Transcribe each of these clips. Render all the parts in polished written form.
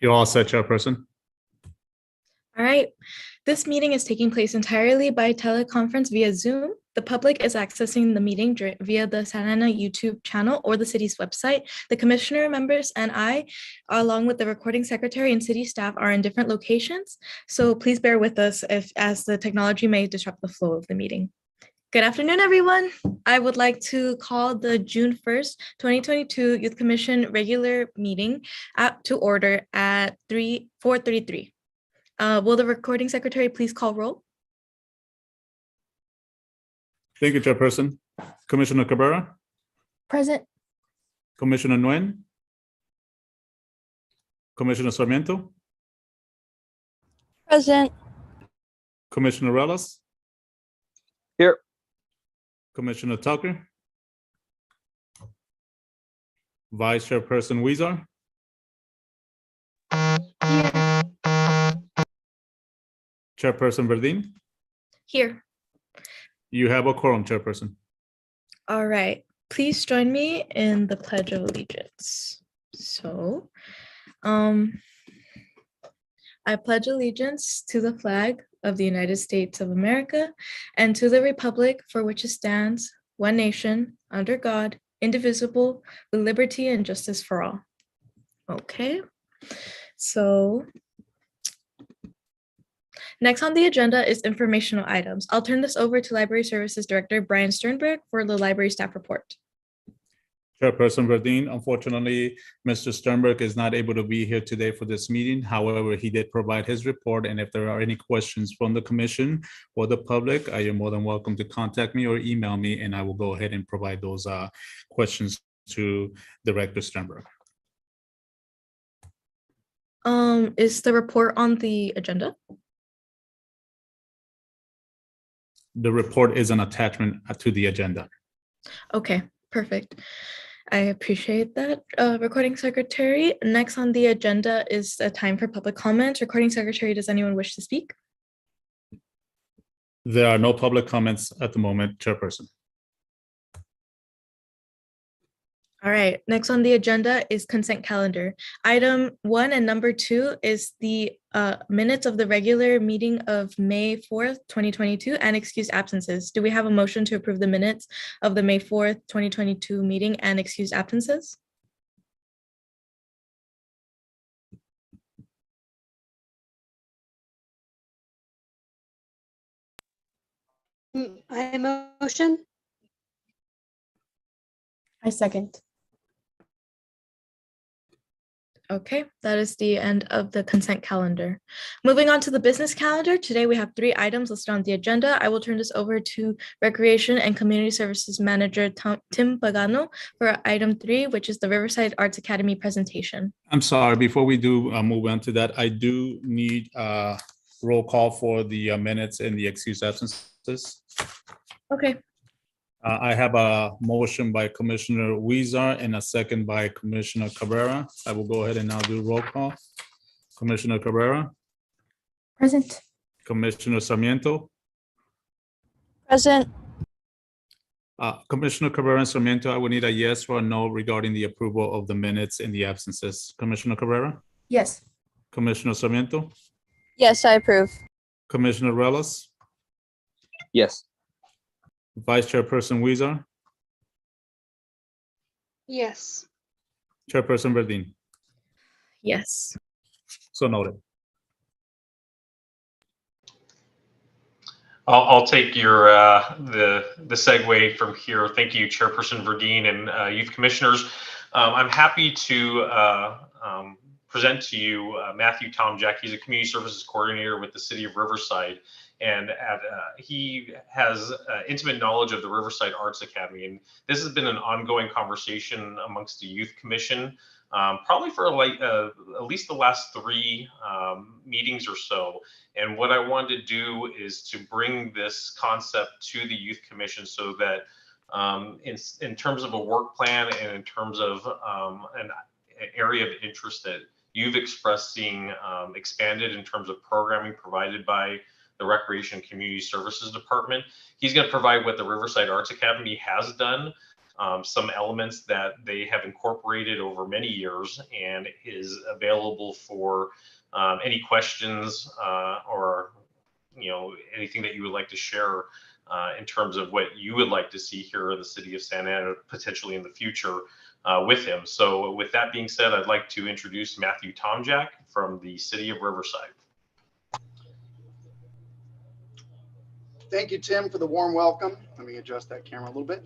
You're all set, Chairperson. All right. This meeting is taking place entirely by teleconference via Zoom. The public is accessing the meeting via the Santa Ana YouTube channel or the city's website. The commissioner members and I, along with the recording secretary and city staff, are in different locations. So please bear with us as the technology may disrupt the flow of the meeting. Good afternoon, everyone. I would like to call the June 1st, 2022 Youth Commission regular meeting to order at 4:33. Will the recording secretary please call roll? Thank you, Chairperson. Commissioner Cabrera, Present. Commissioner Nguyen, Commissioner Sarmiento, Present. Commissioner Relas, Here. Commissioner Tucker, Vice Chairperson Weezer, Chairperson Verdeen. Here. You have a quorum, Chairperson. All right. Please join me in the Pledge of Allegiance. So, I pledge allegiance to the flag of the United States of America and to the republic for which it stands, one nation, under God, indivisible, with liberty and justice for all. Okay. So, next on the agenda is informational items. I'll turn this over to Library Services Director Brian Sternberg for the library staff report. Chairperson Verdeen, unfortunately, Mr. Sternberg is not able to be here today for this meeting. However, he did provide his report, and if there are any questions from the commission or the public, I am more than welcome to contact me or email me, and I will go ahead and provide those questions to Director Sternberg. Is the report on the agenda? The report is an attachment to the agenda. Okay, perfect. I appreciate that, Recording Secretary. Next on the agenda is a time for public comments. Recording Secretary, does anyone wish to speak? There are no public comments at the moment, Chairperson. All right, next on the agenda is consent calendar. Item 1 and number 2 is the minutes of the regular meeting of May 4th, 2022 and excused absences. Do we have a motion to approve the minutes of the May 4th, 2022 meeting and excused absences? I motion. I second. Okay, that is the end of the consent calendar. Moving on to the business calendar, today we have 3 items listed on the agenda. I will turn this over to Recreation and Community Services Manager Tim Pagano for item 3, which is the Riverside Arts Academy presentation. I'm sorry, before we do move on to that, I do need a roll call for the minutes and the excused absences. Okay. I have a motion by Commissioner Weezer and a second by Commissioner Cabrera. I will go ahead and now do roll call. Commissioner Cabrera, Present. Commissioner Sarmiento, Present. Commissioner Cabrera and Sarmiento, I would need a yes or a no regarding the approval of the minutes and the absences. Commissioner Cabrera, Yes. Commissioner Sarmiento, Yes, I approve. Commissioner Relas, Yes. Vice Chairperson Weezer, Yes. Chairperson Verdeen. Yes. So noted. I'll take your the segue from here. Thank you, Chairperson Verdeen and youth commissioners. I'm happy to present to you Matthew Tomjack. He's a community services coordinator with the city of Riverside, and he has intimate knowledge of the Riverside Arts Academy. And this has been an ongoing conversation amongst the youth commission, probably for like at least the last 3 meetings or so. And what I wanted to do is to bring this concept to the youth commission so that in terms of a work plan and in terms of an area of interest that you've expressed seeing expanded in terms of programming provided by the Recreation and Community Services Department. He's going to provide what the Riverside Arts Academy has done some elements that they have incorporated over many years and is available for any questions or anything that you would like to share in terms of what you would like to see here in the city of Santa Ana, potentially in the future with him. So with that being said, I'd like to introduce Matthew Tomjak from the city of Riverside. Thank you, Tim, for the warm welcome. Let me adjust that camera a little bit.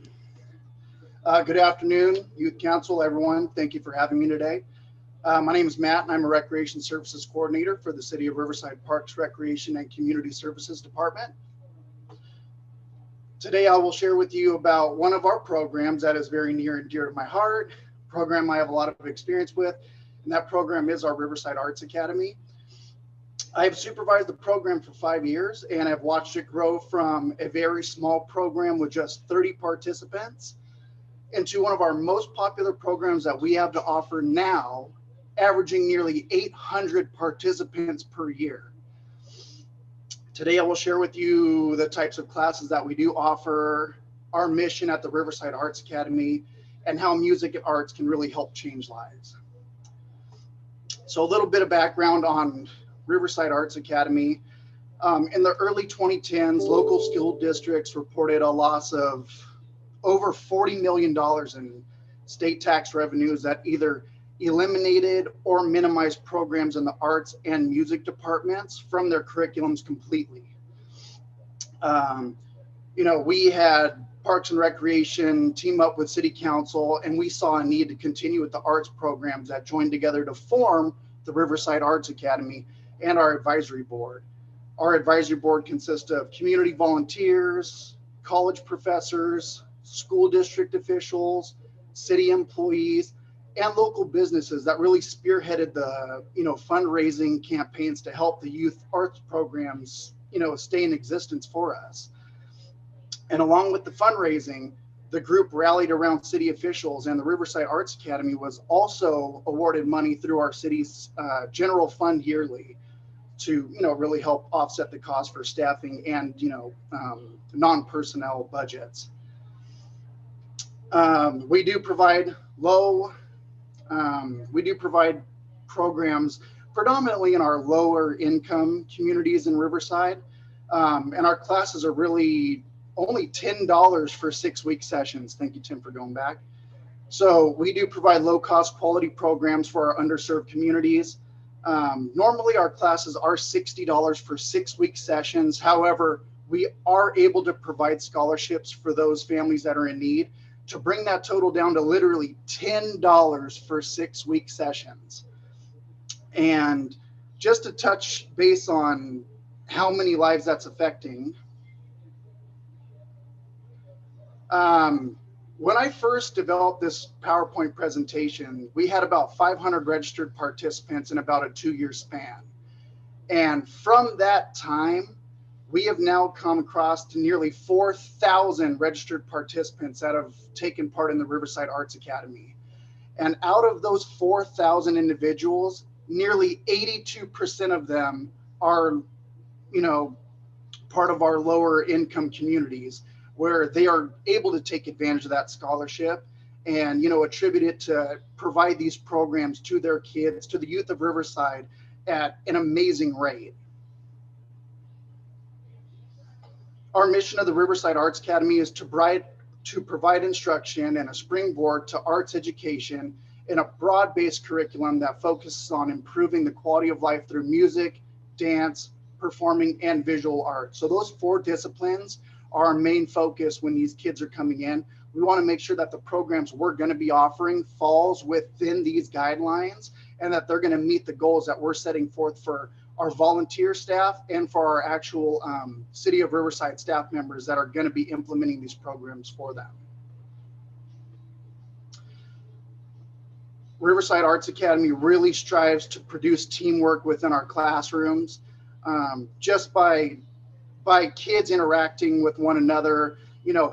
Good afternoon, Youth Council, everyone. Thank you for having me today. My name is Matt, and I'm a Recreation Services Coordinator for the City of Riverside Parks, Recreation, and Community Services Department. Today, I will share with you about one of our programs that is very near and dear to my heart, a program I have a lot of experience with, and that program is our Riverside Arts Academy. I have supervised the program for 5 years, and I've watched it grow from a very small program with just 30 participants into one of our most popular programs that we have to offer now, averaging nearly 800 participants per year. Today, I will share with you the types of classes that we do offer, our mission at the Riverside Arts Academy, and how music and arts can really help change lives. So a little bit of background on Riverside Arts Academy. In the early 2010s, local school districts reported a loss of over $40 million in state tax revenues that either eliminated or minimized programs in the arts and music departments from their curriculums completely. We had Parks and Recreation team up with City Council, and we saw a need to continue with the arts programs that joined together to form the Riverside Arts Academy and our advisory board. Our advisory board consists of community volunteers, college professors, school district officials, city employees, and local businesses that really spearheaded the fundraising campaigns to help the youth arts programs stay in existence for us. And along with the fundraising, the group rallied around city officials, and the Riverside Arts Academy was also awarded money through our city's general fund yearly to really help offset the cost for staffing and non-personnel budgets. We do provide programs predominantly in our lower income communities in Riverside, and our classes are really only $10 for 6-week sessions. Thank you, Tim, for going back. So we do provide low cost quality programs for our underserved communities. Normally our classes are $60 for 6-week sessions. However, we are able to provide scholarships for those families that are in need to bring that total down to literally $10 for 6-week sessions. And just to touch base on how many lives that's affecting, when I first developed this PowerPoint presentation, we had about 500 registered participants in about a 2-year span. And from that time, we have now come across to nearly 4,000 registered participants that have taken part in the Riverside Arts Academy. And out of those 4,000 individuals, nearly 82% of them are, part of our lower income communities, where they are able to take advantage of that scholarship and, attribute it to provide these programs to their kids, to the youth of Riverside at an amazing rate. Our mission of the Riverside Arts Academy is to provide instruction and a springboard to arts education in a broad-based curriculum that focuses on improving the quality of life through music, dance, performing, and visual art. So those 4 disciplines are our main focus when these kids are coming in. We want to make sure that the programs we're going to be offering falls within these guidelines and that they're going to meet the goals that we're setting forth for our volunteer staff and for our actual City of Riverside staff members that are going to be implementing these programs for them. Riverside Arts Academy really strives to produce teamwork within our classrooms, just by kids interacting with one another,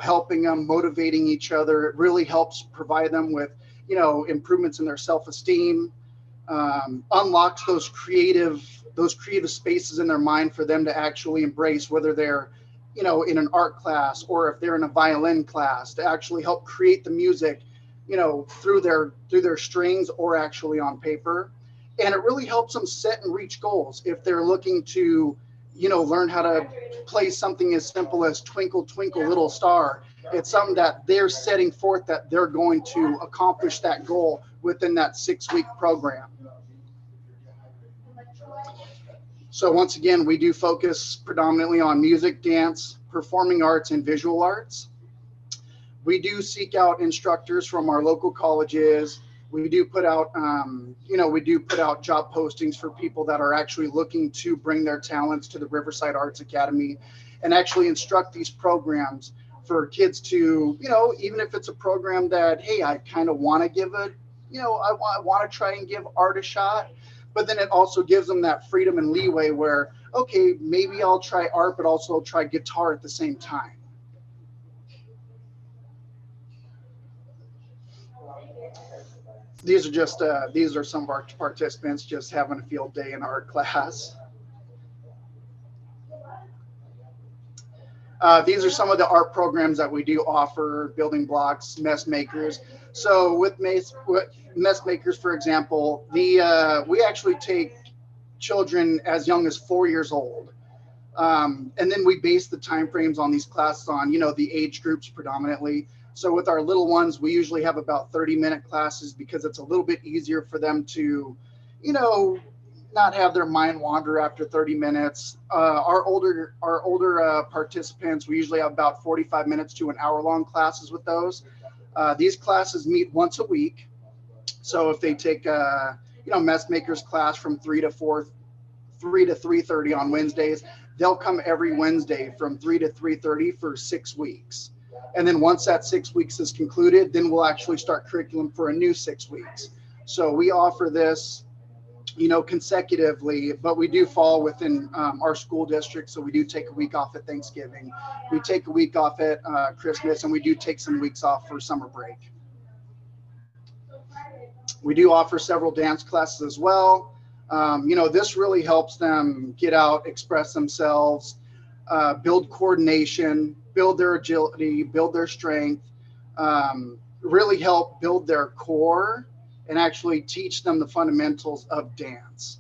helping them, motivating each other. It really helps provide them with, improvements in their self-esteem, unlocks those creative spaces in their mind for them to actually embrace, whether they're in an art class, or if they're in a violin class, to actually help create the music, through their strings or actually on paper. And it really helps them set and reach goals. If they're looking to, learn how to play something as simple as Twinkle, Twinkle, Little Star, it's something that they're setting forth that they're going to accomplish that goal within that 6-week program. So once again, we do focus predominantly on music, dance, performing arts, and visual arts. We do seek out instructors from our local colleges. We do put out, job postings for people that are actually looking to bring their talents to the Riverside Arts Academy and actually instruct these programs for kids to, even if it's a program that, hey, I kind of want to give it, I want to try and give art a shot, but then it also gives them that freedom and leeway where, okay, maybe I'll try art, but also I'll try guitar at the same time. These are some of our participants just having a field day in art class. These are some of the art programs that we do offer: building blocks, mess makers. So with mess makers, for example, we actually take children as young as 4 years old. And then we base the timeframes on these classes on, the age groups predominantly. So with our little ones, we usually have about 30-minute classes because it's a little bit easier for them to, not have their mind wander after 30 minutes. Our older participants, we usually have about 45 minutes to an hour-long classes with those. These classes meet once a week. So if they take mess makers class from 3 to 3:30 on Wednesdays, they'll come every Wednesday from 3 to 3:30 for 6 weeks. And then once that 6 weeks is concluded, then we'll actually start curriculum for a new 6 weeks. So we offer this, consecutively, but we do fall within our school district. So we do take a week off at Thanksgiving. We take a week off at Christmas, and we do take some weeks off for summer break. We do offer several dance classes as well. This really helps them get out, express themselves, build coordination, build their agility, build their strength, really help build their core and actually teach them the fundamentals of dance.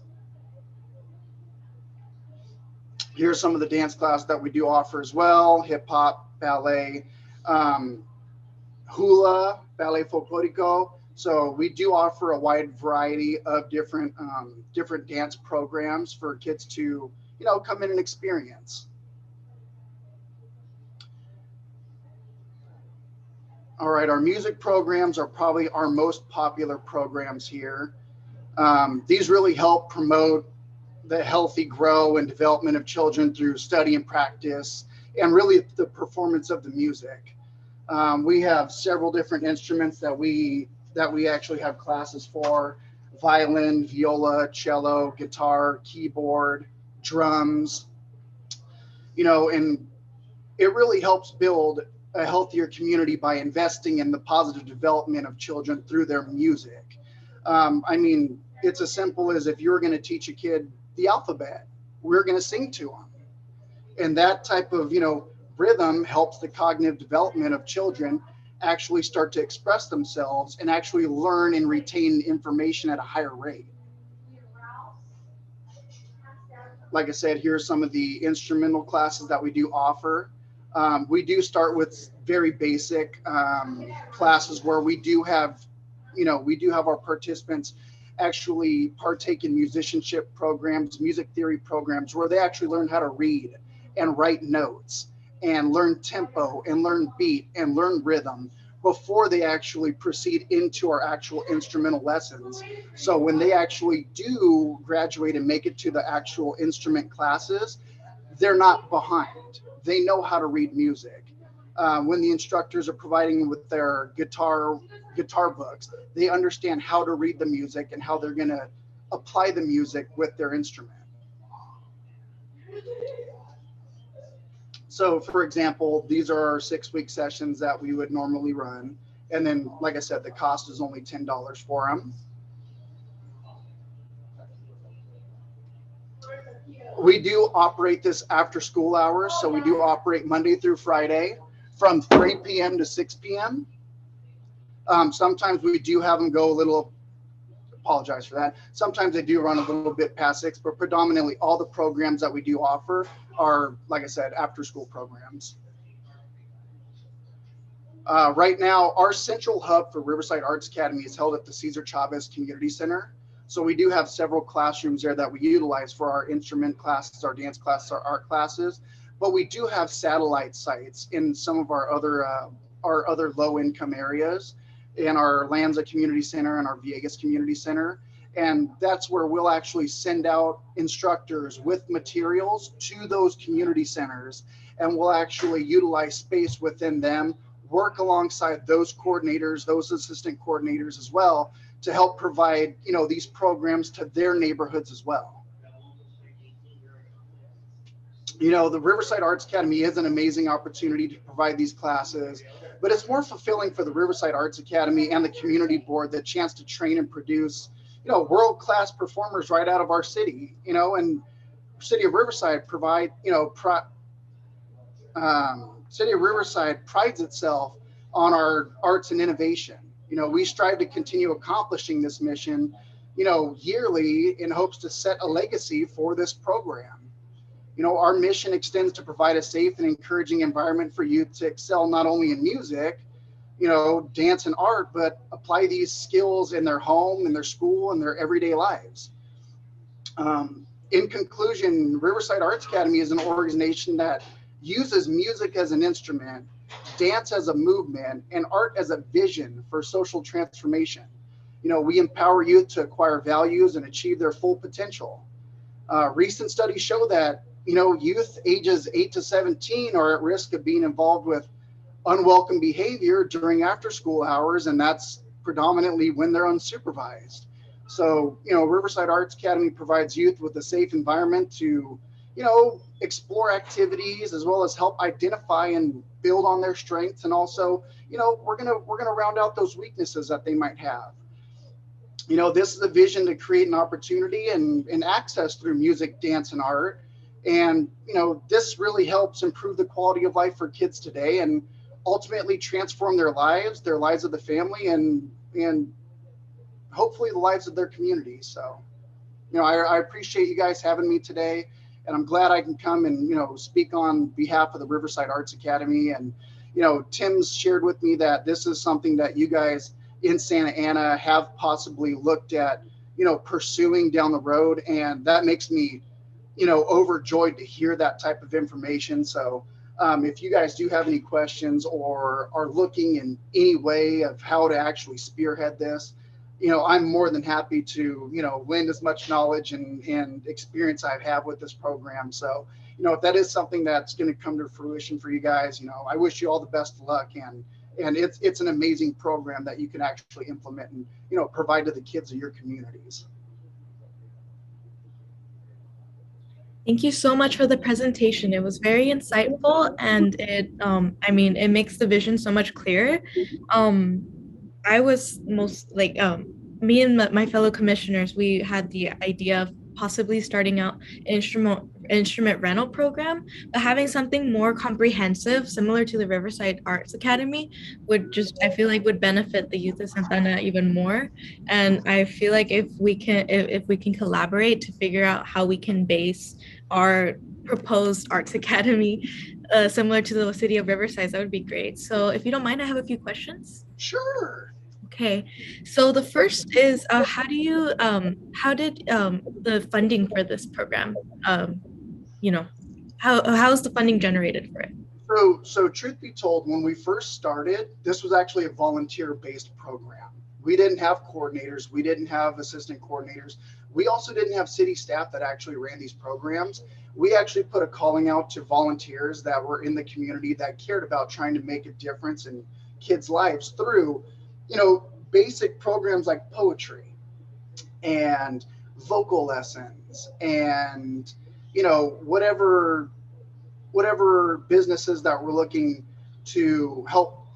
Here's some of the dance classes that we do offer as well: hip hop, ballet, hula, ballet folklorico. So we do offer a wide variety of different dance programs for kids to, come in and experience. All right, our music programs are probably our most popular programs here. These really help promote the healthy growth and development of children through study and practice, and really the performance of the music. We have several different instruments that we actually have classes for: violin, viola, cello, guitar, keyboard, drums. And it really helps build a healthier community by investing in the positive development of children through their music. It's as simple as, if you're going to teach a kid the alphabet, we're going to sing to them. And that type of, rhythm helps the cognitive development of children actually start to express themselves and actually learn and retain information at a higher rate. Like I said, here's some of the instrumental classes that we do offer. We start with very basic classes where we do have our participants actually partake in musicianship programs, music theory programs, where they actually learn how to read and write notes and learn tempo and learn beat and learn rhythm before they actually proceed into our actual instrumental lessons. So when they actually do graduate and make it to the actual instrument classes, they're not behind. They know how to read music. When the instructors are providing with their guitar books, they understand how to read the music and how they're going to apply the music with their instrument. So, for example, these are our 6-week sessions that we would normally run. And then, like I said, the cost is only $10 for them. We do operate this after school hours. So we do operate Monday through Friday from 3 p.m. to 6 p.m. Sometimes we do have them go a little, apologize for that. Sometimes they do run a little bit past 6, but predominantly all the programs that we do offer are, like I said, after school programs. Right now, our central hub for Riverside Arts Academy is held at the Cesar Chavez Community Center. So we do have several classrooms there that we utilize for our instrument classes, our dance classes, our art classes. But we do have satellite sites in some of our other low-income areas, in our Lanza Community Center and our Viegas Community Center. And that's where we'll actually send out instructors with materials to those community centers, and we'll actually utilize space within them, work alongside those coordinators, those assistant coordinators as well, to help provide, these programs to their neighborhoods as well. The Riverside Arts Academy is an amazing opportunity to provide these classes, but it's more fulfilling for the Riverside Arts Academy and the community board the chance to train and produce, world-class performers right out of our city, and City of Riverside City of Riverside prides itself on our arts and innovation. We strive to continue accomplishing this mission, yearly, in hopes to set a legacy for this program. Our mission extends to provide a safe and encouraging environment for youth to excel not only in music, dance and art, but apply these skills in their home, in their school, and their everyday lives. In conclusion, Riverside Arts Academy is an organization that uses music as an instrument, dance as a movement, and art as a vision for social transformation. We empower youth to acquire values and achieve their full potential. Recent studies show that, youth ages 8 to 17 are at risk of being involved with unwelcome behavior during after school hours, and that's predominantly when they're unsupervised. So, Riverside Arts Academy provides youth with a safe environment to, explore activities, as well as help identify and build on their strengths. And also, we're gonna round out those weaknesses that they might have. This is a vision to create an opportunity and access through music, dance, and art. And, this really helps improve the quality of life for kids today, and ultimately transform their lives of the family, and hopefully the lives of their communities. So, I appreciate you guys having me today, and I'm glad I can come and, speak on behalf of the Riverside Arts Academy. And, Tim's shared with me that this is something that you guys in Santa Ana have possibly looked at, pursuing down the road. And that makes me, overjoyed to hear that type of information. So if you guys do have any questions or are looking in any way of how to actually spearhead this, I'm more than happy to, lend as much knowledge and experience I have with this program. So, if that is something that's going to come to fruition for you guys, I wish you all the best of luck. And it's an amazing program that you can actually implement and, provide to the kids of your communities. Thank you so much for the presentation. It was very insightful, and it makes the vision so much clearer. I was me and my fellow commissioners, we had the idea of possibly starting out an instrument rental program, but having something more comprehensive, similar to the Riverside Arts Academy, I feel like would benefit the youth of Santa Ana even more. And I feel like if we can collaborate to figure out how we can base our proposed arts academy similar to the city of Riverside, that would be great. So if you don't mind, I have a few questions. Sure. Okay, so the first is how did the funding for this program, how is the funding generated for it? So truth be told, when we first started, this was actually a volunteer-based program. We didn't have coordinators. We didn't have assistant coordinators. We also didn't have city staff that actually ran these programs. We actually put a calling out to volunteers that were in the community that cared about trying to make a difference in kids' lives through, basic programs like poetry and vocal lessons and, whatever businesses that were looking to help,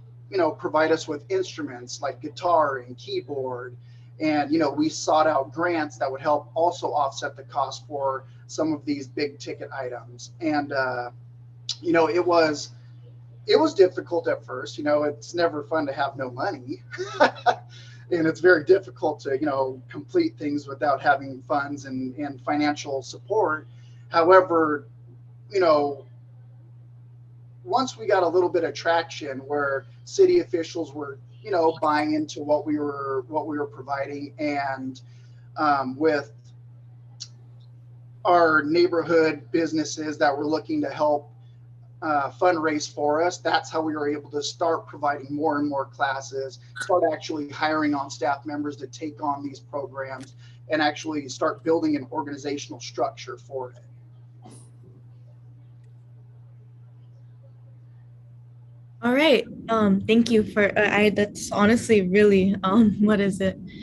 provide us with instruments like guitar and keyboard And, we sought out grants that would help also offset the cost for some of these big ticket items. And, it was difficult at first. It's never fun to have no money. And it's very difficult to, complete things without having funds and financial support. However, once we got a little bit of traction where city officials were, buying into what we were providing, and with our neighborhood businesses that were looking to help fundraise for us, that's how we were able to start providing more and more classes, start actually hiring on staff members to take on these programs, and actually start building an organizational structure for it. All right. Thank you for that's honestly really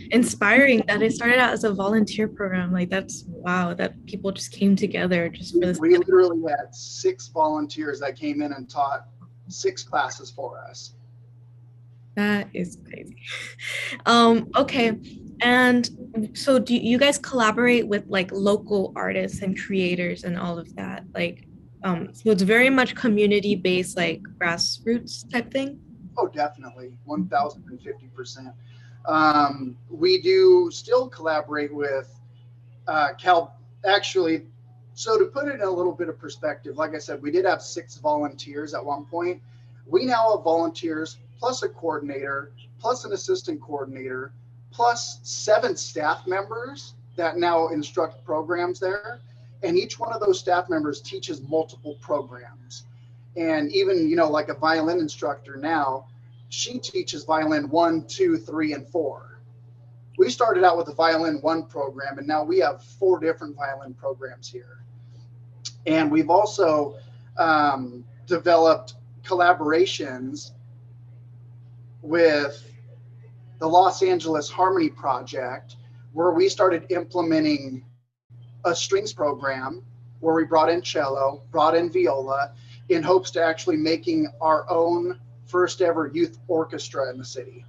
inspiring that it started out as a volunteer program. Like, that's wow, that people just came together just for this. We literally had 6 volunteers that came in and taught 6 classes for us. That is crazy. Okay. And so do you guys collaborate with like local artists and creators and all of that? Like, so it's very much community-based, like grassroots type thing? Oh, definitely, 1050%. We do still collaborate with actually, so to put it in a little bit of perspective, like I said, we did have 6 volunteers at one point. We now have volunteers plus a coordinator, plus an assistant coordinator, plus 7 staff members that now instruct programs there. And each one of those staff members teaches multiple programs. And even, like a violin instructor now, she teaches violin 1, 2, 3, and 4. We started out with a violin 1 program, and now we have 4 different violin programs here. And we've also developed collaborations with the Los Angeles Harmony Project, where we started implementing a strings program where we brought in cello, brought in viola, in hopes to actually making our own first ever youth orchestra in the city.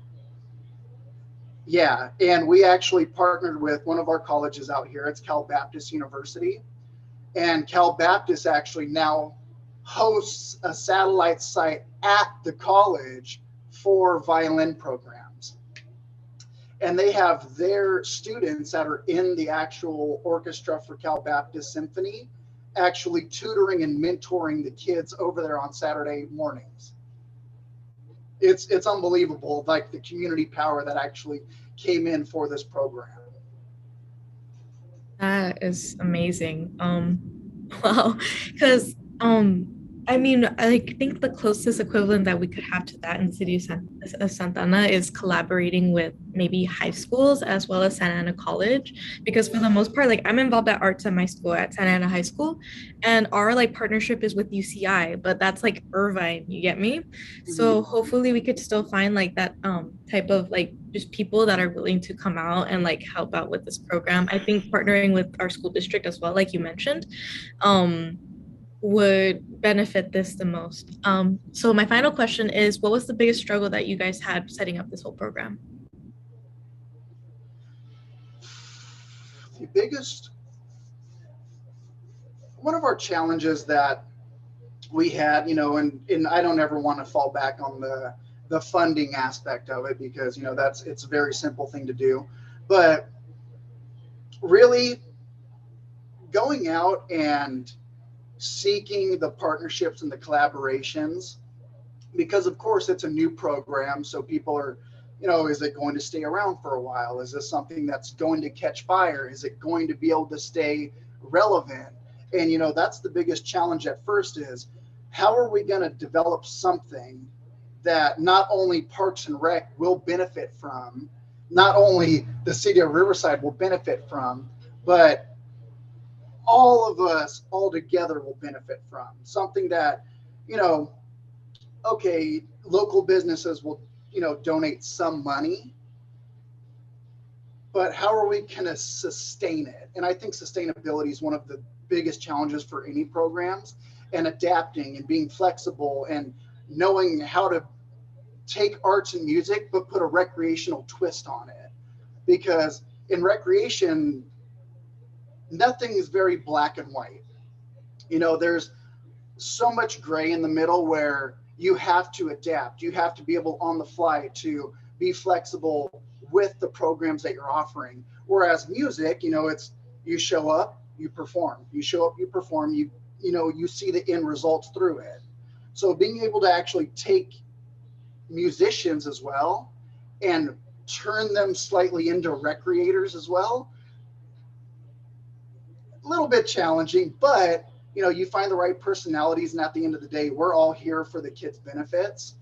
Yeah, and we actually partnered with one of our colleges out here. It's Cal Baptist University. And Cal Baptist actually now hosts a satellite site at the college for violin programs. And they have their students that are in the actual orchestra for Cal Baptist Symphony actually tutoring and mentoring the kids over there on Saturday mornings. It's unbelievable, like the community power that actually came in for this program. That is amazing. Wow, because I mean, I think the closest equivalent that we could have to that in the city of Santa Ana is collaborating with maybe high schools as well as Santa Ana College, because for the most part, like I'm involved at arts at my school at Santa Ana High School, and our like partnership is with UCI, but that's like Irvine, you get me? So hopefully we could still find like that type of like just people that are willing to come out and like help out with this program. I think partnering with our school district as well, like you mentioned, would benefit this the most. So my final question is, what was the biggest struggle that you guys had setting up this whole program? The biggest, one of our challenges that we had, and I don't ever want to fall back on the funding aspect of it, because, it's a very simple thing to do, but really going out and seeking the partnerships and the collaborations, because of course it's a new program. So people are, is it going to stay around for a while? Is this something that's going to catch fire? Is it going to be able to stay relevant? And, that's the biggest challenge at first, is how are we going to develop something that not only Parks and Rec will benefit from, not only the city of Riverside will benefit from, but all of us all together will benefit from. Something that, okay, local businesses will, donate some money, but how are we going to sustain it? And I think sustainability is one of the biggest challenges for any programs, and adapting and being flexible and knowing how to take arts and music, but put a recreational twist on it. because in recreation, nothing is very black and white. You know, there's so much gray in the middle where you have to adapt. You have to be able on the fly to be flexible with the programs that you're offering. Whereas music, you know, it's you show up, you perform. You show up, you perform. You see the end results through it. So being able to actually take musicians as well and turn them slightly into recreators as well, a little bit challenging, but you know, you find the right personalities, and at the end of the day, we're all here for the kids' benefits.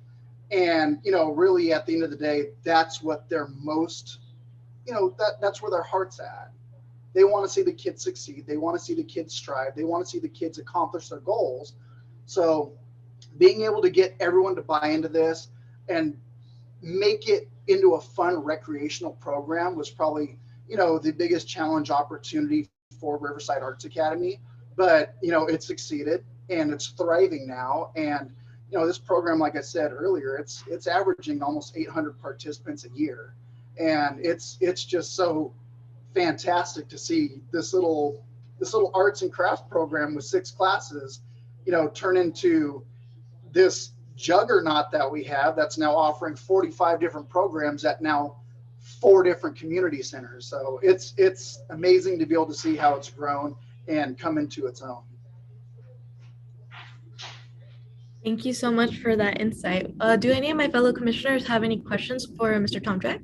And you know, really at the end of the day, that's what they're most, you know, that's where their heart's at. They want to see the kids succeed. They want to see the kids strive. They want to see the kids accomplish their goals. So being able to get everyone to buy into this and make it into a fun recreational program was probably, you know, the biggest challenge opportunity for Riverside Arts Academy. But you know, it succeeded and it's thriving now. And you know, this program, like I said earlier, it's averaging almost 800 participants a year, and it's just so fantastic to see this little arts and crafts program with 6 classes, you know, turn into this juggernaut that we have that's now offering 45 different programs at now 4 different community centers. So it's amazing to be able to see how it's grown and come into its own. Thank you so much for that insight. Do any of my fellow commissioners have any questions for Mr. Tomczak?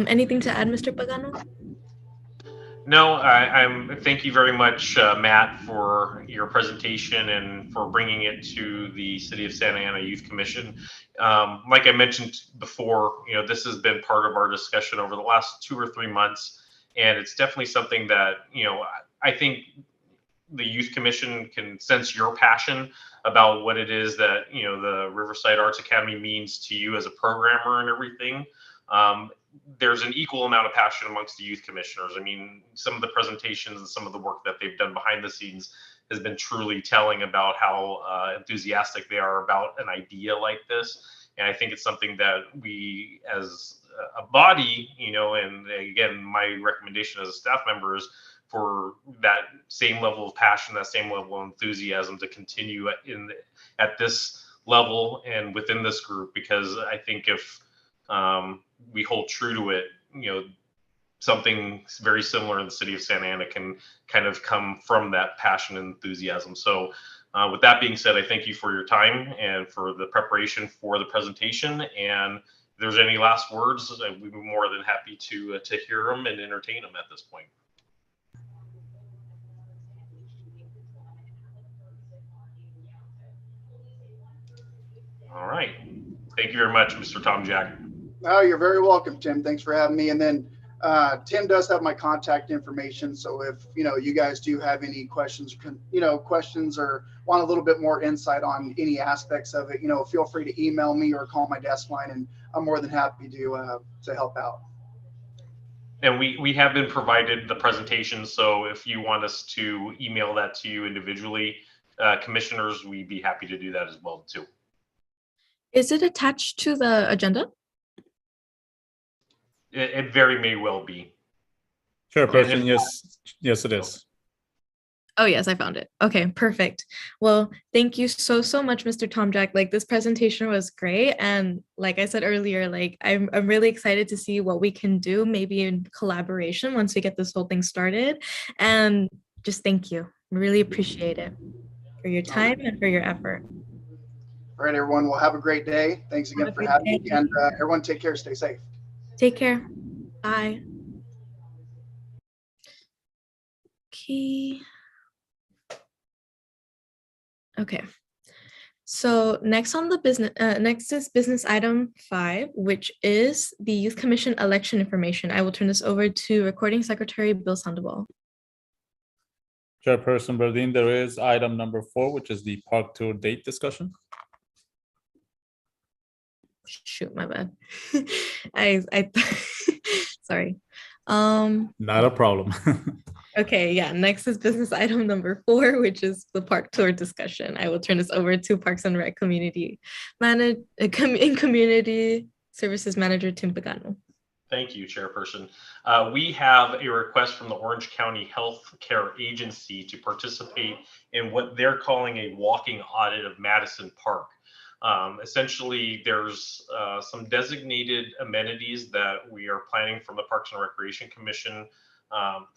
Anything to add, Mr. Pagano? No, thank you very much, Matt, for your presentation and for bringing it to the City of Santa Ana Youth Commission. Like I mentioned before, you know, this has been part of our discussion over the last 2 or 3 months, and it's definitely something that, you know, I think the Youth Commission can sense your passion about what it is that, you know, the Riverside Arts Academy means to you as a programmer and everything. There's an equal amount of passion amongst the youth commissioners. I mean, some of the presentations and some of the work that they've done behind the scenes has been truly telling about how enthusiastic they are about an idea like this. And I think it's something that we as a body, you know, and again, my recommendation as a staff member is for that same level of passion, that same level of enthusiasm to continue at this level and within this group, because I think if we hold true to it, you know, something very similar in the city of Santa Ana can kind of come from that passion and enthusiasm. So with that being said, I thank you for your time and for the preparation for the presentation. And if there's any last words, we'd be more than happy to hear them and entertain them at this point. All right. Thank you very much, Mr. Tomczak. Oh, you're very welcome, Tim. Thanks for having me. And then Tim does have my contact information. So if, you know, you guys do have any questions, or want a little bit more insight on any aspects of it, you know, feel free to email me or call my desk line, and I'm more than happy to help out. And we have been provided the presentation. So if you want us to email that to you individually, commissioners, we'd be happy to do that as well too. Is it attached to the agenda? It very may well be. Chairperson, yes, it is. Oh, yes, I found it. Okay, perfect. Well, thank you so much, Mr. Tomczak. Like, this presentation was great. And like I said earlier, like I'm really excited to see what we can do, maybe in collaboration once we get this whole thing started. And just thank you. Really appreciate it for your time and for your effort. All right, everyone. Well, have a great day. Thanks again for having me. And everyone take care. Stay safe. Take care. Bye. Okay. So next on the business, next is business item 5, which is the Youth Commission election information. I will turn this over to Recording Secretary Bill Sandoval. Chairperson Berdine, there is item number 4, which is the park tour date discussion. Shoot, my bad. I sorry. Not a problem. Okay, yeah. Next is business item number 4, which is the park tour discussion. I will turn this over to Parks and Rec Community Community Services Manager Tim Pagano. Thank you, Chairperson. We have a request from the Orange County Health Care Agency to participate in what they're calling a walking audit of Madison Park. Essentially, there's some designated amenities that we are planning from the Parks and Recreation Commission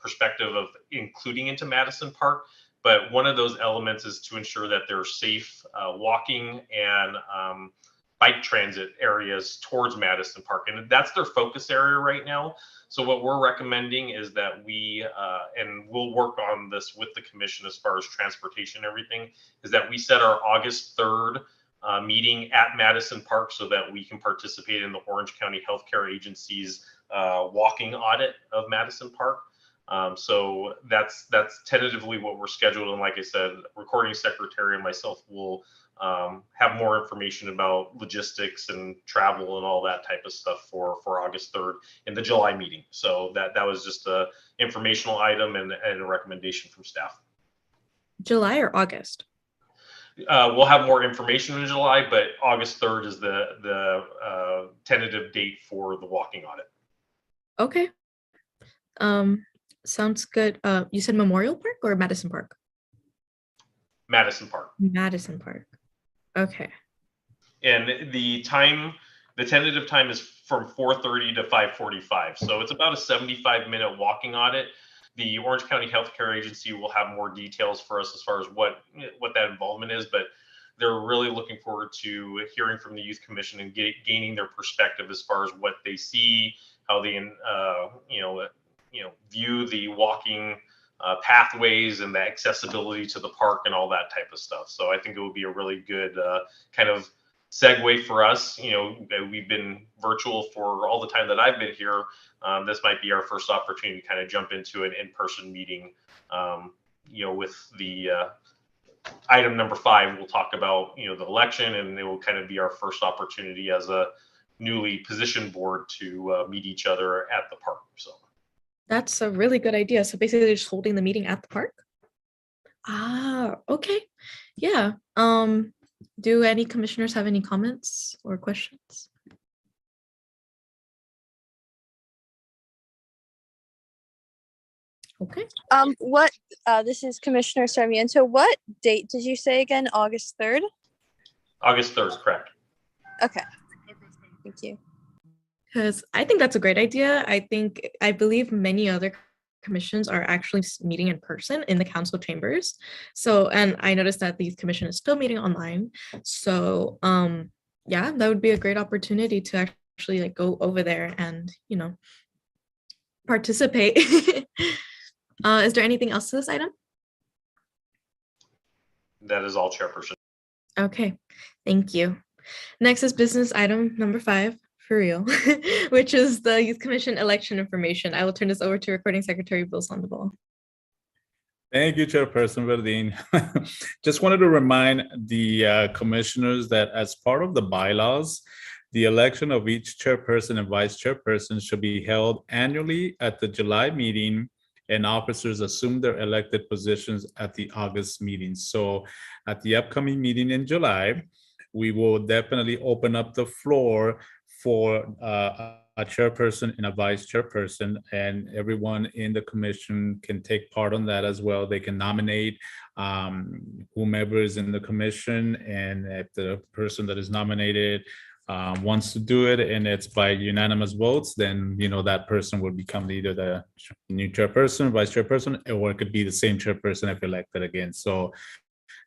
perspective of including into Madison Park. But one of those elements is to ensure that there's safe walking and bike transit areas towards Madison Park. And that's their focus area right now. So what we're recommending is that we, and we'll work on this with the commission as far as transportation and everything, is that we set our August 3rd meeting at Madison Park so that we can participate in the Orange County Healthcare Agency's walking audit of Madison Park. So that's tentatively what we're scheduled. And like I said, recording secretary and myself will have more information about logistics and travel and all that type of stuff for August 3rd in the July meeting. So that was just a informational item and a recommendation from staff. July or August? We'll have more information in July, but August 3rd is the tentative date for the walking audit. Okay. Sounds good. You said Memorial Park or Madison Park? Madison Park. Madison Park. Okay. And the tentative time is from 4:30 to 5:45. So it's about a 75-minute walking audit. The Orange County Healthcare Agency will have more details for us as far as what that involvement is, but they're really looking forward to hearing from the Youth Commission and gaining their perspective as far as what they see, how they view the walking pathways and the accessibility to the park and all that type of stuff. So I think it would be a really good kind of segue for us. We've been virtual for all the time that I've been here. This might be our first opportunity to kind of jump into an in-person meeting. With the item number 5, we'll talk about the election, and it will kind of be our first opportunity as a newly positioned board to meet each other at the park. So that's a really good idea. So basically just holding the meeting at the park. Okay. Yeah. Do any commissioners have any comments or questions? Okay. This is Commissioner Sarmiento. What date did you say again? August 3rd? August 3rd, correct. Okay. Thank you. Because I think that's a great idea. I believe many other commissions are actually meeting in person in the council chambers. So, and I noticed that the commission is still meeting online. So, yeah, that would be a great opportunity to actually go over there and, participate. Is there anything else to this item? That is all, Chairperson. Okay, thank you. Next is business item number 5. For real, which is the Youth Commission election information. I will turn this over to Recording Secretary Bill Sandoval. Thank you, Chairperson Verdeen. Just wanted to remind the commissioners that as part of the bylaws, the election of each chairperson and vice chairperson should be held annually at the July meeting, and officers assume their elected positions at the August meeting. So at the upcoming meeting in July, we will definitely open up the floor for a chairperson and a vice chairperson, and everyone in the commission can take part on that as well. They can nominate whomever is in the commission, and if the person that is nominated wants to do it and it's by unanimous votes, then that person will become either the new chairperson, vice chairperson, or it could be the same chairperson if elected again. So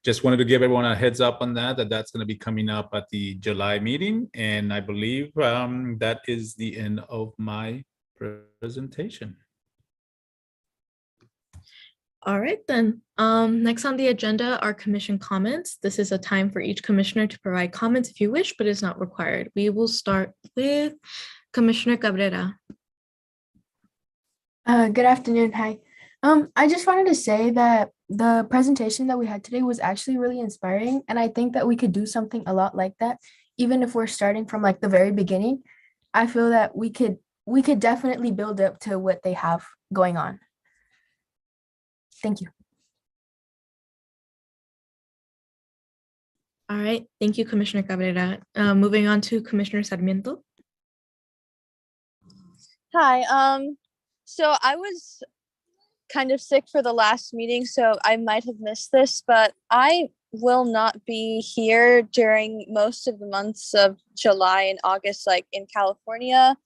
just wanted to give everyone a heads up on that's going to be coming up at the July meeting. And I believe that is the end of my presentation. All right, then. Next on the agenda are commission comments. This is a time for each commissioner to provide comments if you wish, but it's not required. We will start with Commissioner Cabrera. Good afternoon. Hi. I just wanted to say that the presentation that we had today was actually really inspiring, and I think that we could do something a lot like that, even if we're starting from the very beginning. I feel that we could definitely build up to what they have going on. Thank you. All right, thank you, Commissioner Cabrera. Moving on to Commissioner Sarmiento. Hi. So I was kind of sick for the last meeting, so I might have missed this, but I will not be here during most of the months of July and August, like in California.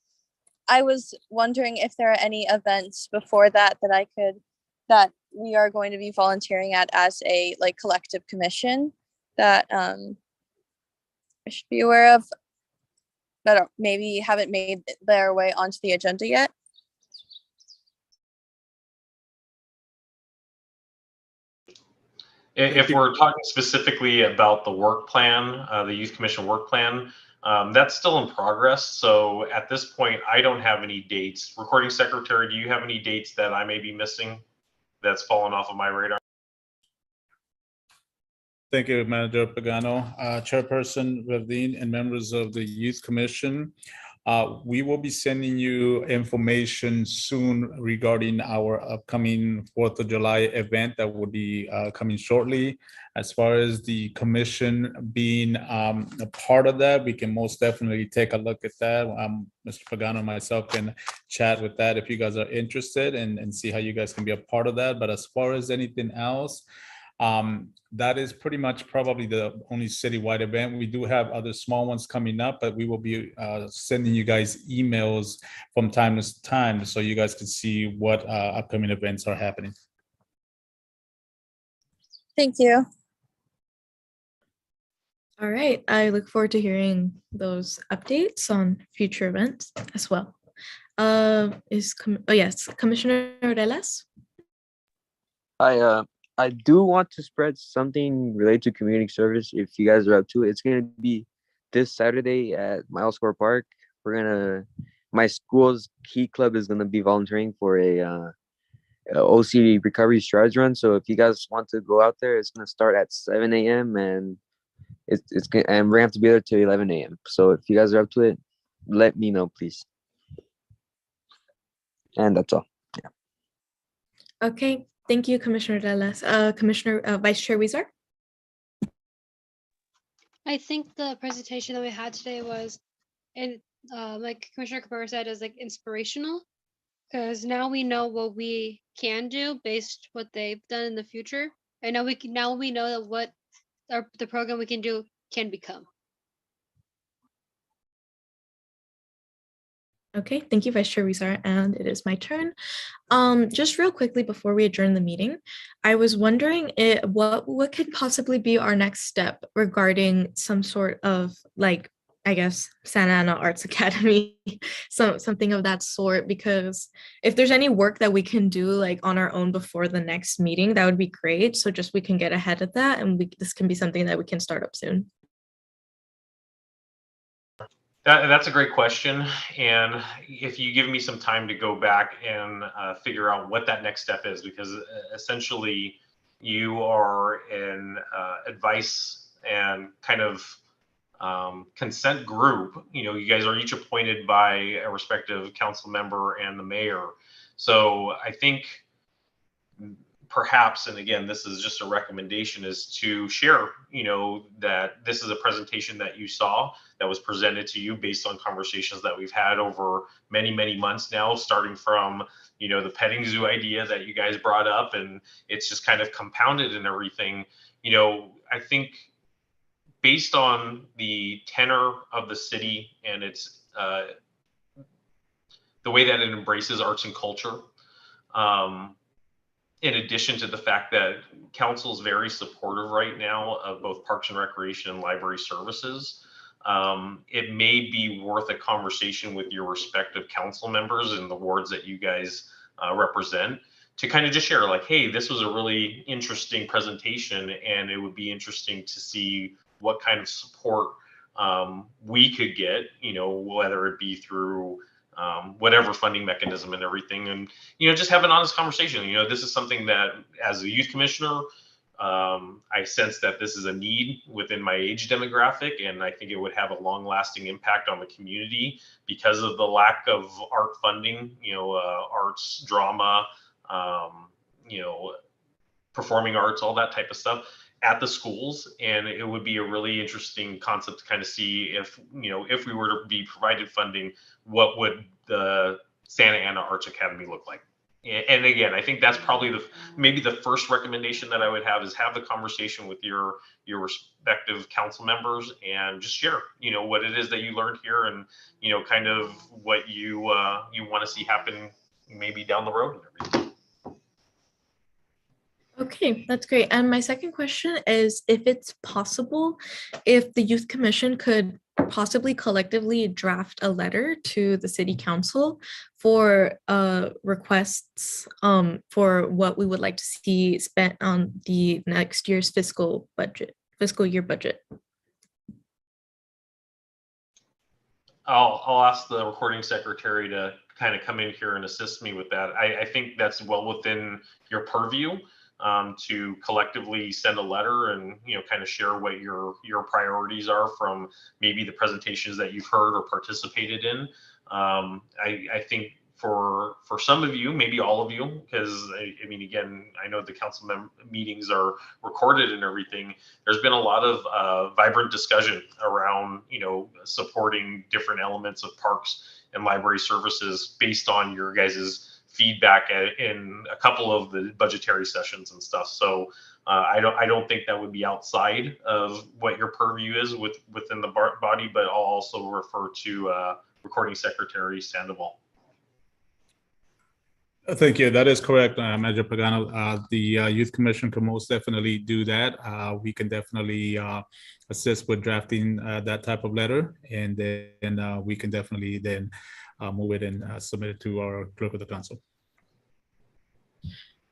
I was wondering if there are any events before that that we are going to be volunteering at as a like collective commission that I should be aware of that maybe haven't made their way onto the agenda yet. If we're talking specifically about the work plan, the Youth Commission work plan, that's still in progress. So at this point, I don't have any dates. Recording Secretary, do you have any dates that I may be missing that's fallen off of my radar? Thank you, Manager Pagano. Chairperson Ravine and members of the Youth Commission. We will be sending you information soon regarding our upcoming 4th of July event that will be coming shortly. As far as the commission being a part of that, we can most definitely take a look at that. Mr. Pagano and myself can chat with that if you guys are interested and see how you guys can be a part of that. But as far as anything else, that is pretty much probably the only citywide event. We do have other small ones coming up, but we will be sending you guys emails from time to time so you guys can see what upcoming events are happening. Thank you. All right, I look forward to hearing those updates on future events as well. Yes, Commissioner Orelas? I do want to spread something related to community service if you guys are up to it. It's gonna be this Saturday at Miles Square Park. My school's Key Club is gonna be volunteering for a OC recovery strides run. So if you guys want to go out there, it's gonna start at 7 a.m. and and we're gonna have to be there till 11 a.m. So if you guys are up to it, let me know, please. And that's all. Yeah. Okay, thank you, Commissioner Orelas. Commissioner Vice Chair Weezer? I think the presentation that we had today was, and like Commissioner Cabrera said, is like inspirational, because now we know what we can do based what they've done in the future, and now we know that what the program we can do can become. Okay, thank you, Vice Chair Weezer, and it is my turn. Just real quickly before we adjourn the meeting, I was wondering what could possibly be our next step regarding some sort of like, I guess, Santa Ana Arts Academy, something of that sort, because if there's any work that we can do like on our own before the next meeting, that would be great. So just we can get ahead of that and this can be something that we can start up soon. That's a great question. And if you give me some time to go back and figure out what that next step is, because essentially you are an advice and kind of consent group. You know, you guys are each appointed by a respective council member and the mayor. So I think perhaps, and again, this is just a recommendation, is to share, you know, that this is a presentation that you saw that was presented to you based on conversations that we've had over many, many months now, starting from, you know, the petting zoo idea that you guys brought up, and it's just kind of compounded and everything. You know, I think based on the tenor of the city and its the way that it embraces arts and culture, in addition to the fact that council is very supportive right now of both Parks and Recreation and library services, it may be worth a conversation with your respective council members in the wards that you guys represent to kind of just share like, hey, this was a really interesting presentation and it would be interesting to see what kind of support we could get, you know, whether it be through whatever funding mechanism and everything, and, you know, just have an honest conversation. You know, this is something that as a youth commissioner, I sense that this is a need within my age demographic, and I think it would have a long lasting impact on the community because of the lack of art funding, you know, arts, drama, you know, performing arts, all that type of stuff at the schools. And it would be a really interesting concept to kind of see if, if we were to be provided funding, what would the Santa Ana Arts Academy look like? And again, I think that's probably maybe the first recommendation that I would have is have the conversation with your respective council members and just share, what it is that you learned here and, kind of what you want to see happen maybe down the road and everything. Okay, that's great. And my second question is if it's possible, if the Youth Commission could possibly collectively draft a letter to the city council for requests for what we would like to see spent on the next year's fiscal year budget. I'll ask the recording secretary to kind of come in here and assist me with that. I think that's well within your purview. To collectively send a letter and kind of share what your priorities are from maybe the presentations that you've heard or participated in. I think for some of you, maybe all of you, because I mean, again, I know the council meetings are recorded and everything. There's been a lot of vibrant discussion around supporting different elements of parks and library services based on your guys's feedback in a couple of the budgetary sessions and stuff. So I don't think that would be outside of what your purview is within the body, but I'll also refer to Recording Secretary Sandoval. Thank you. That is correct, Manager Pagano. The Youth Commission can most definitely do that. We can definitely assist with drafting that type of letter, and then we can definitely then move it and submit it to our clerk of the council.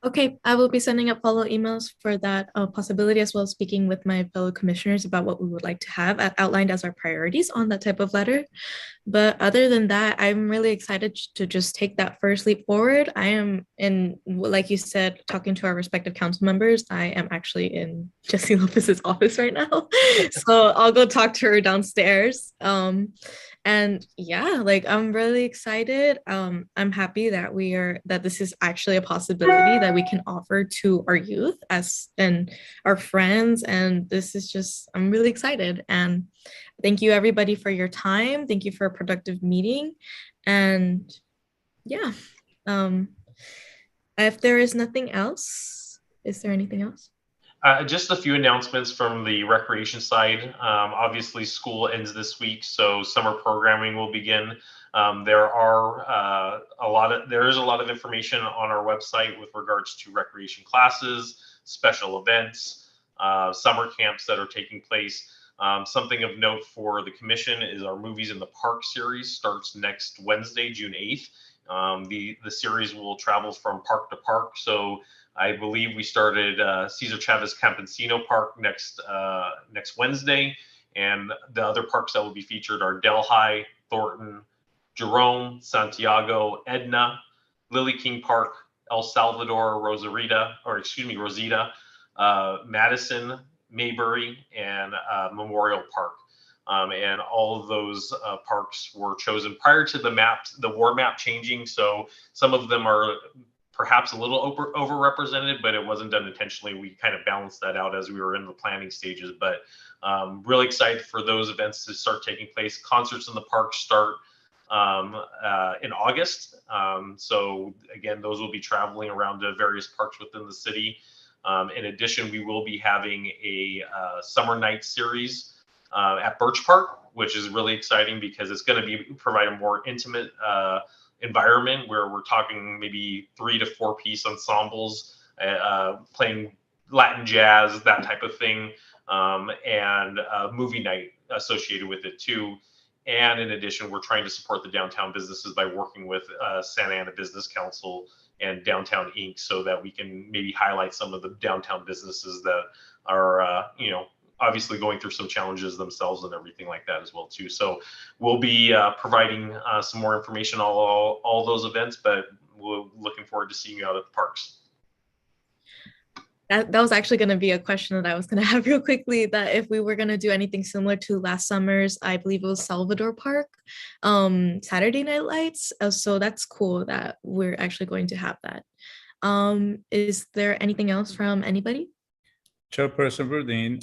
Okay, I will be sending up follow emails for that possibility, as well as speaking with my fellow commissioners about what we would like to have outlined as our priorities on that type of letter. But other than that, I'm really excited to just take that first leap forward. I am like you said, talking to our respective council members. I am actually in Jessie Lopez's office right now. So I'll go talk to her downstairs. And yeah, like I'm really excited. I'm happy that that this is actually a possibility that we can offer to our youth and our friends. And this is just, I'm really excited. And thank you everybody for your time. Thank you for a productive meeting. And yeah, if there is nothing else, is there anything else? Just a few announcements from the recreation side. Obviously, school ends this week, so summer programming will begin. There is a lot of information on our website with regards to recreation classes, special events, summer camps that are taking place. Something of note for the commission is our Movies in the Park series starts next Wednesday, June 8th. The series will travel from park to park. So I believe we started Cesar Chavez Campesino Park next Wednesday, and the other parks that will be featured are Delhi, Thornton, Jerome, Santiago, Edna, Lily King Park, El Salvador, Rosita, Madison, Maybury, and Memorial Park. And all of those parks were chosen prior to the war map changing. So some of them are perhaps a little overrepresented, but it wasn't done intentionally. We kind of balanced that out as we were in the planning stages. But really excited for those events to start taking place. Concerts in the park start in August. So again, those will be traveling around to various parks within the city. In addition, we will be having a summer night series at Birch Park, which is really exciting because it's going to provide a more intimate environment where we're talking maybe 3 to 4 piece ensembles playing Latin jazz, that type of thing, and a movie night associated with it too. And in addition, we're trying to support the downtown businesses by working with Santa Ana Business Council and Downtown Inc. so that we can maybe highlight some of the downtown businesses that are, obviously going through some challenges themselves and everything like that as well too. So we'll be providing some more information on all those events, but we're looking forward to seeing you out at the parks. That was actually going to be a question that I was going to have real quickly, that if we were going to do anything similar to last summer's, I believe it was Salvador Park, Saturday Night Lights. So that's cool that we're actually going to have that. Is there anything else from anybody? Chairperson Verdine,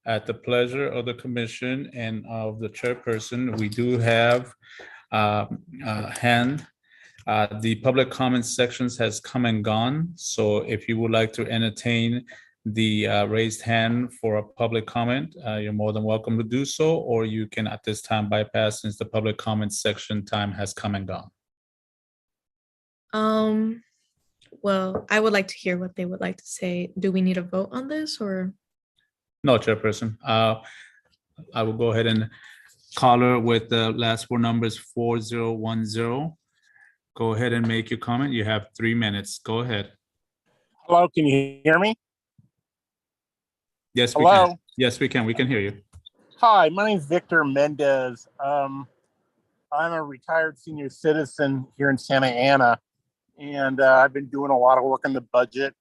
at the pleasure of the commission and of the chairperson, we do have hand. The public comment sections has come and gone. So if you would like to entertain the raised hand for a public comment, you're more than welcome to do so, or you can at this time bypass since the public comment section time has come and gone. Well, I would like to hear what they would like to say. Do we need a vote on this or? No, Chairperson. I will go ahead and call her with the last four numbers 4010. Go ahead and make your comment. You have 3 minutes. Go ahead. Hello, can you hear me? Yes, we Hello? can. Yes, we can. We can hear you. Hi, my name is Victor Mendez. I'm a retired senior citizen here in Santa Ana, and I've been doing a lot of work on the budget.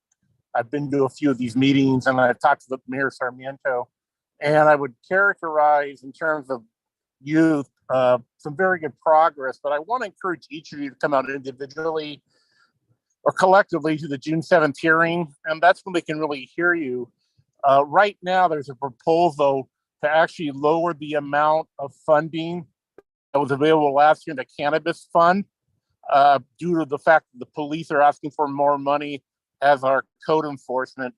I've been to a few of these meetings, and I've talked to the Mayor Sarmiento, and I would characterize in terms of youth some very good progress, but I want to encourage each of you to come out individually or collectively to the June 7th hearing, and that's when they can really hear you. Right now, there's a proposal to actually lower the amount of funding that was available last year in the cannabis fund due to the fact that the police are asking for more money as our code enforcement.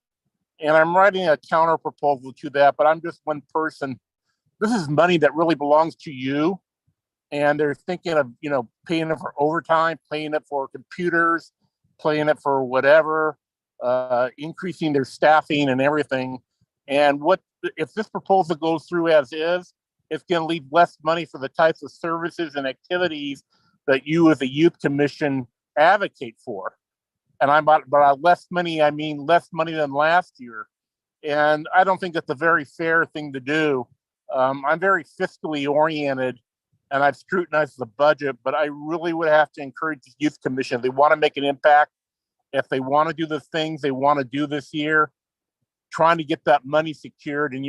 And I'm writing a counter proposal to that, but I'm just one person. This is money that really belongs to you. And they're thinking of, paying it for overtime, paying it for computers, paying it for whatever, increasing their staffing and everything. And if this proposal goes through as is, it's going to leave less money for the types of services and activities that you as a youth commission advocate for. And by less money, I mean less money than last year. And I don't think that's a very fair thing to do. I'm very fiscally oriented, and I've scrutinized the budget, but I really would have to encourage the youth commission. If they want to make an impact, if they want to do the things they want to do this year, trying to get that money secured in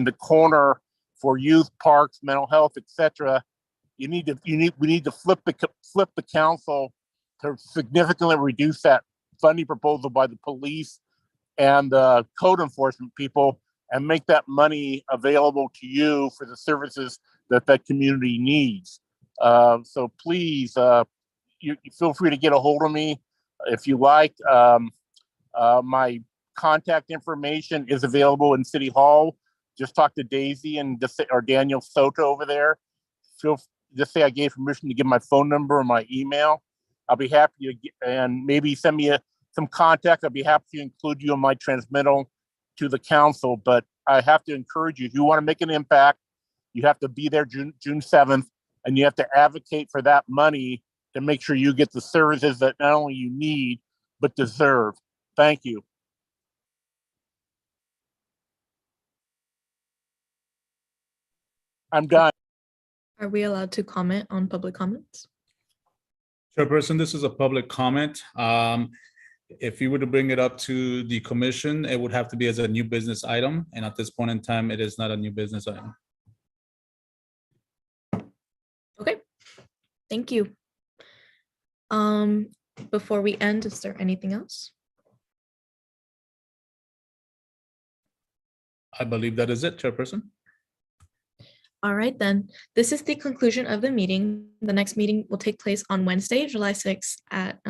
the corner for youth parks, mental health, etc. We need to flip the council to significantly reduce that funding proposal by the police and code enforcement people and make that money available to you for the services that community needs. So please, you feel free to get a hold of me if you like. My contact information is available in City Hall. Just talk to Daisy or Daniel Soto over there. Just say I gave permission to give my phone number or my email. I'll be happy and maybe send me some contact. I'll be happy to include you in my transmittal to the council. But I have to encourage you, if you want to make an impact, you have to be there June 7th, and you have to advocate for that money to make sure you get the services that not only you need, but deserve. Thank you. I'm done. Are we allowed to comment on public comments? Chairperson, this is a public comment. If you were to bring it up to the commission, it would have to be as a new business item. And at this point in time, it is not a new business item. Okay, thank you. Before we end, is there anything else? I believe that is it, Chairperson. All right, then. This is the conclusion of the meeting. The next meeting will take place on Wednesday, July 6th at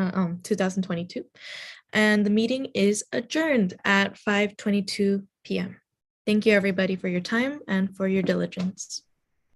2022. And the meeting is adjourned at 5:22 p.m. Thank you, everybody, for your time and for your diligence.